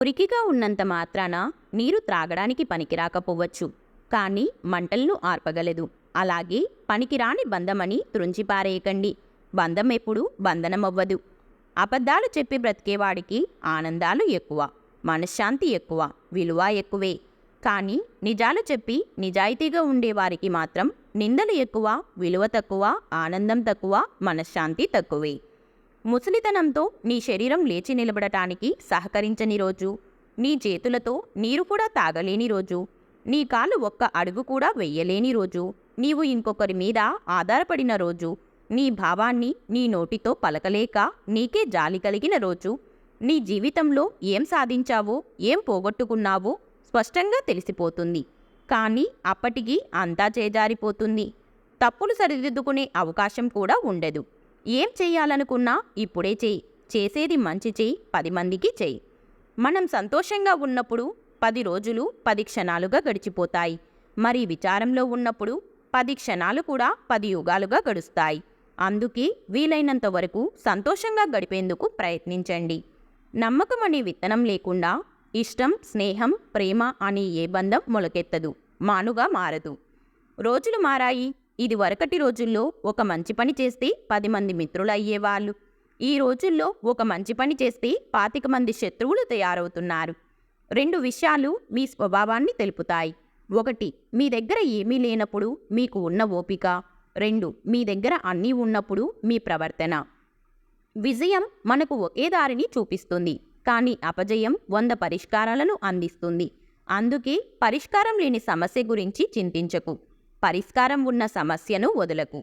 మురికిగా ఉన్నంత మాత్రాన నీరు త్రాగడానికి పనికిరాకపోవచ్చు, కానీ మంటలను ఆర్పగలదు. అలాగే పనికిరాని బంధమని త్రుంచిపారేయకండి. బంధం ఎప్పుడు బంధనమవ్వదు. అబద్ధాలు చెప్పి బ్రతికేవాడికి ఆనందాలు ఎక్కువ, మనశ్శాంతి ఎక్కువ, విలువ ఎక్కువే. కానీ నిజాలు చెప్పి నిజాయితీగా ఉండేవారికి మాత్రం నిందలు ఎక్కువ, విలువ తక్కువ, ఆనందం తక్కువ, మనశ్శాంతి తక్కువే. ముసలితనంతో నీ శరీరం లేచి నిలబడటానికి సహకరించని రోజు, నీ చేతులతో నీరు కూడా తాగలేని రోజు, నీ కాలు ఒక్క అడుగు కూడా వెయ్యలేని రోజు, నీవు ఇంకొకరి మీద ఆధారపడిన రోజు, నీ భావాన్ని నీ నోటితో పలకలేక నీకే జాలి కలిగిన రోజు, నీ జీవితంలో ఏం సాధించావో ఏం పోగొట్టుకున్నావో స్పష్టంగా తెలిసిపోతుంది. కానీ అప్పటికి అంతా చేజారిపోతుంది. తప్పులు సరిదిద్దుకునే అవకాశం కూడా ఉండదు. ఏం చెయ్యాలనుకున్నా ఇప్పుడే చెయ్యి. చేసేది మంచి చెయ్యి, 10 మందికి చెయ్యి. మనం సంతోషంగా ఉన్నప్పుడు 10 రోజులు 10 క్షణాలుగా గడిచిపోతాయి. మరి విచారంలో ఉన్నప్పుడు 10 క్షణాలు కూడా 10 యుగాలుగా గడుస్తాయి. అందుకే వీలైనంత వరకు సంతోషంగా గడిపేందుకు ప్రయత్నించండి. నమ్మకం అనే విత్తనం లేకుండా ఇష్టం, స్నేహం, ప్రేమ అనే ఏ బంధం మొలకెత్తదు, మానుగా మారదు. రోజులు మారాయి. ఇది వరకటి రోజుల్లో ఒక మంచి పని చేస్తే 10 మంది మిత్రులు అయ్యేవాళ్ళు. ఈ రోజుల్లో ఒక మంచి పని చేస్తే 25 మంది శత్రువులు తయారవుతున్నారు. 2 విషయాలు మీ స్వభావాన్ని తెలుపుతాయి. 1, మీ దగ్గర ఏమీ లేనప్పుడు మీకు ఉన్న ఓపిక. 2, మీ దగ్గర అన్నీ ఉన్నప్పుడు మీ ప్రవర్తన. విజయం మనకు ఒకే దారిని చూపిస్తుంది, కానీ అపజయం 100 పరిష్కారాలను అందిస్తుంది. అందుకే పరిష్కారం లేని సమస్య గురించి చింతించకు, పరిష్కారం ఉన్న సమస్యను వదలకు.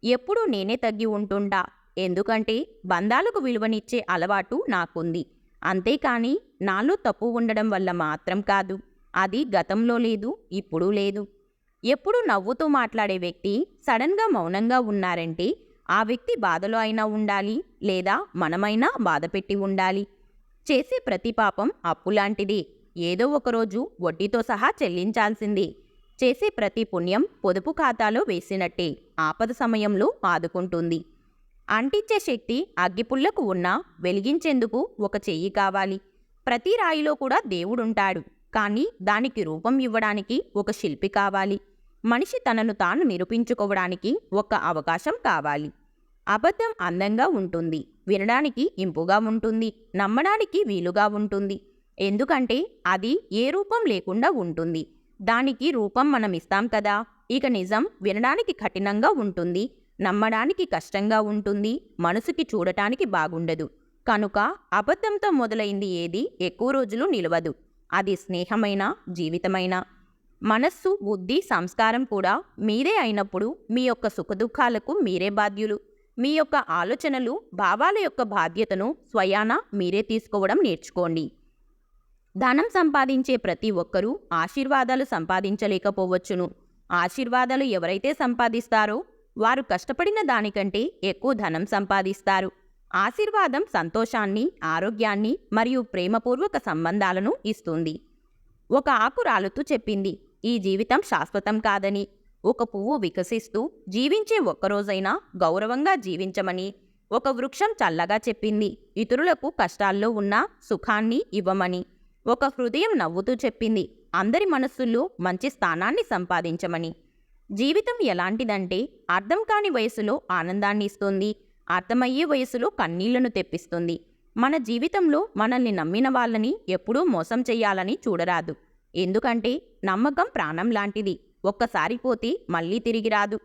ఎప్పుడూ నేనే తగ్గి ఉంటుంటా, ఎందుకంటే బంధాలకు విలువనిచ్చే అలవాటు నాకుంది. అంతేకాని నాలో తప్పు ఉండడం వల్ల మాత్రం కాదు. అది గతంలో లేదు, ఇప్పుడు లేదు. ఎప్పుడు నవ్వుతూ మాట్లాడే వ్యక్తి సడన్గా మౌనంగా ఉన్నారంటే ఆ వ్యక్తి బాధలో అయినా ఉండాలి, లేదా మనమైనా బాధపెట్టి ఉండాలి. చేసే ప్రతి పాపం అప్పులాంటిది, ఏదో ఒకరోజు వడ్డీతో సహా చెల్లించాల్సిందే. చేసే ప్రతి పుణ్యం పొదుపు ఖాతాలో వేసినట్టే, ఆపద సమయంలో ఆదుకుంటుంది. అంటించే శక్తి అగ్గిపుల్లకు ఉన్నా వెలిగించేందుకు ఒక చెయ్యి కావాలి. ప్రతి రాయిలో కూడా దేవుడుంటాడు, కానీ దానికి రూపం ఇవ్వడానికి ఒక శిల్పి కావాలి. మనిషి తనను తాను నిరూపించుకోవడానికి ఒక అవకాశం కావాలి. అబద్ధం అందంగా ఉంటుంది, వినడానికి ఇంపుగా ఉంటుంది, నమ్మడానికి వీలుగా ఉంటుంది. ఎందుకంటే అది ఏ రూపం లేకుండా ఉంటుంది. దానికి రూపం మనం ఇస్తాం కదా. ఇక నిజం వినడానికి కఠినంగా ఉంటుంది, నమ్మడానికి కష్టంగా ఉంటుంది, మనసుకి చూడటానికి బాగుండదు. కనుక అబద్ధంతో మొదలైంది ఏది ఎక్కువ రోజులు నిలవదు. అది స్నేహమైనా, జీవితమైనా. మనస్సు, బుద్ధి, సంస్కారం కూడా మీరే అయినప్పుడు మీ యొక్క సుఖదుఖాలకు మీరే బాధ్యులు. మీ యొక్క ఆలోచనలు, భావాల యొక్క బాధ్యతను స్వయాన మీరే తీసుకోవడం నేర్చుకోండి. ధనం సంపాదించే ప్రతి ఒక్కరూ ఆశీర్వాదాలు సంపాదించలేకపోవచ్చును. ఆశీర్వాదాలు ఎవరైతే సంపాదిస్తారో వారు కష్టపడిన దానికంటే ఎక్కువ ధనం సంపాదిస్తారు. ఆశీర్వాదం సంతోషాన్ని, ఆరోగ్యాన్ని మరియు ప్రేమపూర్వక సంబంధాలను ఇస్తుంది. ఒక ఆకు రాలుతూ చెప్పింది, ఈ జీవితం శాశ్వతం కాదని. ఒక పువ్వు వికసిస్తూ జీవించే ఒక్కరోజైనా గౌరవంగా జీవించమని. ఒక వృక్షం చల్లగా చెప్పింది, ఇతరులకు కష్టాల్లో ఉన్న సుఖాన్ని ఇవ్వమని. ఒక హృదయం నవ్వుతూ చెప్పింది, అందరి మనస్సుల్లో మంచి స్థానాన్ని సంపాదించమని. జీవితం ఎలాంటిదంటే అర్థం కాని వయసులో ఆనందాన్ని ఇస్తుంది, అర్థమయ్యే వయసులో కన్నీళ్లను తెప్పిస్తుంది. మన జీవితంలో మనల్ని నమ్మిన వాళ్ళని ఎప్పుడూ మోసం చెయ్యాలని చూడరాదు. ఎందుకంటే నమ్మకం ప్రాణం లాంటిది, ఒక్కసారి పోతే మళ్ళీ తిరిగి రాదు.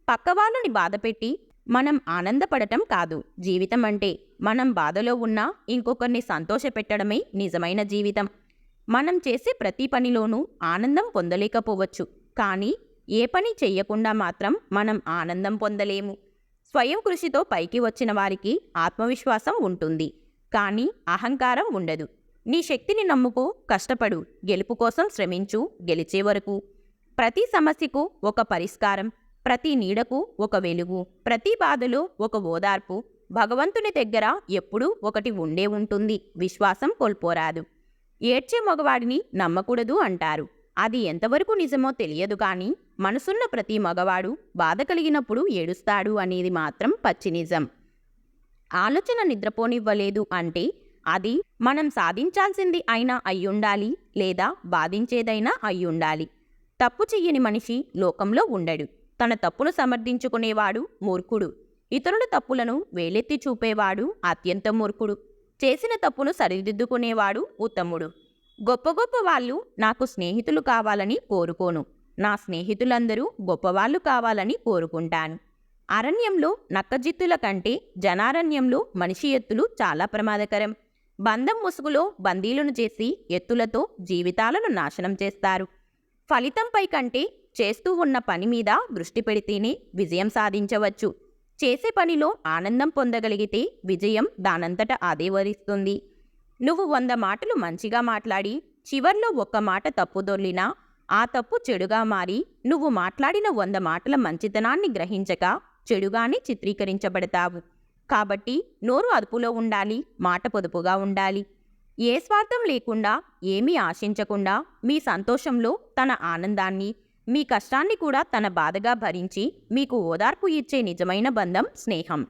పక్కవాళ్ళని బాధపెట్టి మనం ఆనందపడటం కాదు జీవితం అంటే. మనం బాధలో ఉన్నా ఇంకొకరిని సంతోషపెట్టడమే నిజమైన జీవితం. మనం చేసే ప్రతి పనిలోనూ ఆనందం పొందలేకపోవచ్చు, కానీ ఏ పని చెయ్యకుండా మాత్రం మనం ఆనందం పొందలేము. స్వయం కృషితో పైకి వచ్చిన వారికి ఆత్మవిశ్వాసం ఉంటుంది, కానీ అహంకారం ఉండదు. నీ శక్తిని నమ్ముకో, కష్టపడు, గెలుపు కోసం శ్రమించు, గెలిచే వరకు. ప్రతి సమస్యకు ఒక పరిష్కారం, ప్రతి నీడకు ఒక వెలుగు, ప్రతి బాధలో ఒక ఓదార్పు. భగవంతుని దగ్గర ఎప్పుడూ ఒకటి ఉండే ఉంటుంది, విశ్వాసం కోల్పోరాదు. ఏడ్చే మగవాడిని నమ్మకూడదు అంటారు. అది ఎంతవరకు నిజమో తెలియదు, కానీ మనసున్న ప్రతి మగవాడు బాధ కలిగినప్పుడు ఏడుస్తాడు అనేది మాత్రం పచ్చి నిజం. ఆలోచన నిద్రపోనివ్వలేదు అంటే అది మనం సాధించాల్సింది అయినా అయ్యుండాలి, లేదా బాధించేదైనా అయ్యుండాలి. తప్పు చెయ్యని మనిషి లోకంలో ఉండడు. తన తప్పును సమర్థించుకునేవాడు మూర్ఖుడు. ఇతరుల తప్పులను వేలెత్తి చూపేవాడు అత్యంత మూర్ఖుడు. చేసిన తప్పును సరిదిద్దుకునేవాడు ఉత్తముడు. గొప్ప గొప్ప వాళ్ళు నాకు స్నేహితులు కావాలని కోరుకోను. నా స్నేహితులందరూ గొప్పవాళ్ళు కావాలని కోరుకుంటాను. అరణ్యంలో నక్కజిత్తుల కంటే జనారణ్యంలో మనిషి ఎత్తులు చాలా ప్రమాదకరం. బంధం ముసుగులో బందీలను చేసి ఎత్తులతో జీవితాలను నాశనం చేస్తారు. ఫలితంపై కంటే చేస్తూ ఉన్న పని మీద దృష్టి పెడితేనే విజయం సాధించవచ్చు. చేసే పనిలో ఆనందం పొందగలిగితే విజయం దానంతట అదే వరిస్తుంది. నువ్వు 100 మాటలు మంచిగా మాట్లాడి చివర్లో ఒక్క మాట తప్పుదొర్లినా ఆ తప్పు చెడుగా మారి నువ్వు మాట్లాడిన 100 మాటల మంచితనాన్ని గ్రహించక చెడుగానే చిత్రీకరించబడతావు. కాబట్టి నోరు అదుపులో ఉండాలి, మాట పొదుపుగా ఉండాలి. ఏ స్వార్థం లేకుండా, ఏమీ ఆశించకుండా మీ సంతోషంలో తన ఆనందాన్ని, మీ కష్టాన్ని కూడా తన బాధగా భరించి మీకు ఓదార్పు ఇచ్చే నిజమైన బంధం స్నేహం.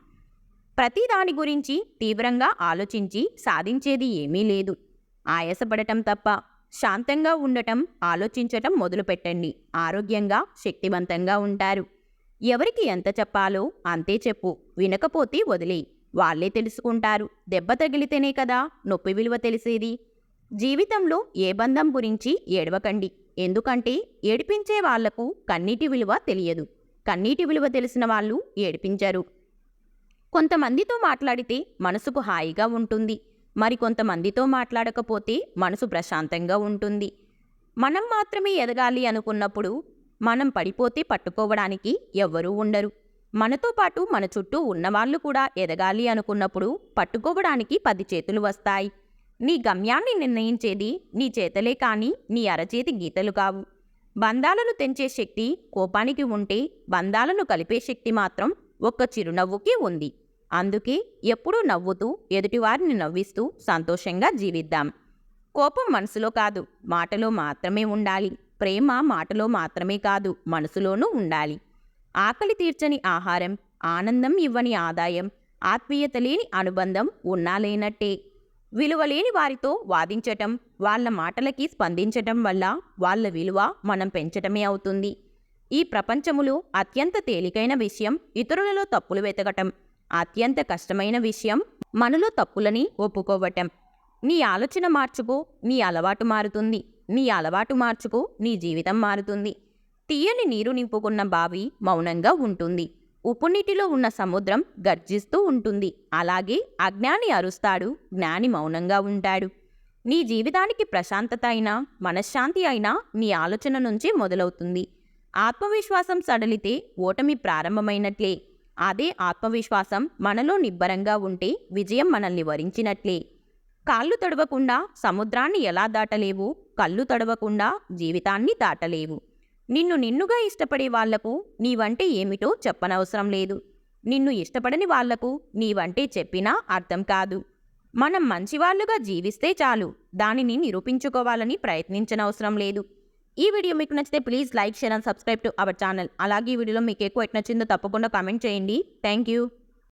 ప్రతి దాని గురించి తీవ్రంగా ఆలోచించి సాధించేది ఏమీ లేదు. ఆయాసపడటం తప్ప. శాంతంగా ఉండటం, ఆలోచించటం మొదలుపెట్టండి. ఆరోగ్యంగా, శక్తివంతంగా ఉంటారు. ఎవరికి ఎంత చెప్పాలో అంతే చెప్పు. వినకపోతే వదిలేయి. వాళ్లే తెలుసుకుంటారు. దెబ్బ తగిలితేనే కదా నొప్పి విలువ తెలిసేది. జీవితంలో ఏ బంధం గురించి ఏడవకండి. ఎందుకంటే ఏడిపించే వాళ్లకు కన్నీటి విలువ తెలియదు. కన్నీటి విలువ తెలిసిన వాళ్ళు ఏడిపించరు. కొంతమందితో మాట్లాడితే మనసుకు హాయిగా ఉంటుంది. మరికొంతమందితో మాట్లాడకపోతే మనసు ప్రశాంతంగా ఉంటుంది. మనం మాత్రమే ఎదగాలి అనుకున్నప్పుడు మనం పడిపోతే పట్టుకోవడానికి ఎవ్వరూ ఉండరు. మనతో పాటు మన చుట్టూ ఉన్నవాళ్లు కూడా ఎదగాలి అనుకున్నప్పుడు పట్టుకోవడానికి 10 చేతులు వస్తాయి. నీ గమ్యాన్ని నిర్ణయించేది నీ చేతలే కానీ నీ అరచేతి గీతలు కావు. బంధాలను తెంచే శక్తి కోపానికి ఉంటే బంధాలను కలిపే శక్తి మాత్రం ఒక్క చిరునవ్వుకి ఉంది. అందుకే ఎప్పుడూ నవ్వుతూ ఎదుటివారిని నవ్విస్తూ సంతోషంగా జీవిద్దాం. కోపం మనసులో కాదు, మాటలో మాత్రమే ఉండాలి. ప్రేమ మాటలో మాత్రమే కాదు, మనసులోనూ ఉండాలి. ఆకలి తీర్చని ఆహారం, ఆనందం ఇవ్వని ఆదాయం, ఆత్మీయత లేని అనుబంధం ఉన్నా లేనట్టే. విలువలేని వారితో వాదించటం, వాళ్ళ మాటలకి స్పందించటం వల్ల వాళ్ళ విలువ మనం పెంచటమే అవుతుంది. ఈ ప్రపంచములో అత్యంత తేలికైన విషయం ఇతరులలో తప్పులు వెతకటం. అత్యంత కష్టమైన విషయం మనలో తప్పులని ఒప్పుకోవటం. నీ ఆలోచన మార్చుకో, నీ అలవాటు మారుతుంది. నీ అలవాటు మార్చుకో, నీ జీవితం మారుతుంది. తీయని నీరు నింపుకున్న బావి మౌనంగా ఉంటుంది. ఉప్పు నీటిలో ఉన్న సముద్రం గర్జిస్తూ ఉంటుంది. అలాగే అజ్ఞాని అరుస్తాడు, జ్ఞాని మౌనంగా ఉంటాడు. నీ జీవితానికి ప్రశాంతత అయినా, మనశ్శాంతి అయినా నీ ఆలోచన నుంచి మొదలవుతుంది. ఆత్మవిశ్వాసం సడలితే ఓటమి ప్రారంభమైనట్లే. అదే ఆత్మవిశ్వాసం మనలో నిబ్బరంగా ఉంటే విజయం మనల్ని వరించినట్లే. కాళ్ళు తడవకుండా సముద్రాన్ని ఎలా దాటలేవు, కళ్ళు తడవకుండా జీవితాన్ని దాటలేవు. నిన్నుగా ఇష్టపడే వాళ్లకు నీవంటే ఏమిటో చెప్పనవసరం లేదు. నిన్ను ఇష్టపడని వాళ్లకు నీవంటే చెప్పినా అర్థం కాదు. మనం మంచివాళ్లుగా జీవిస్తే చాలు. దానిని నిరూపించుకోవాలని ప్రయత్నించనవసరం లేదు. ఈ వీడియో మీకు నచ్చితే please like, share and subscribe to our channel. అలాగే ఈ వీడియోలో మీకు ఎక్కువ నచ్చిందో తప్పకుండా కామెంట్ చేయండి. Thank you.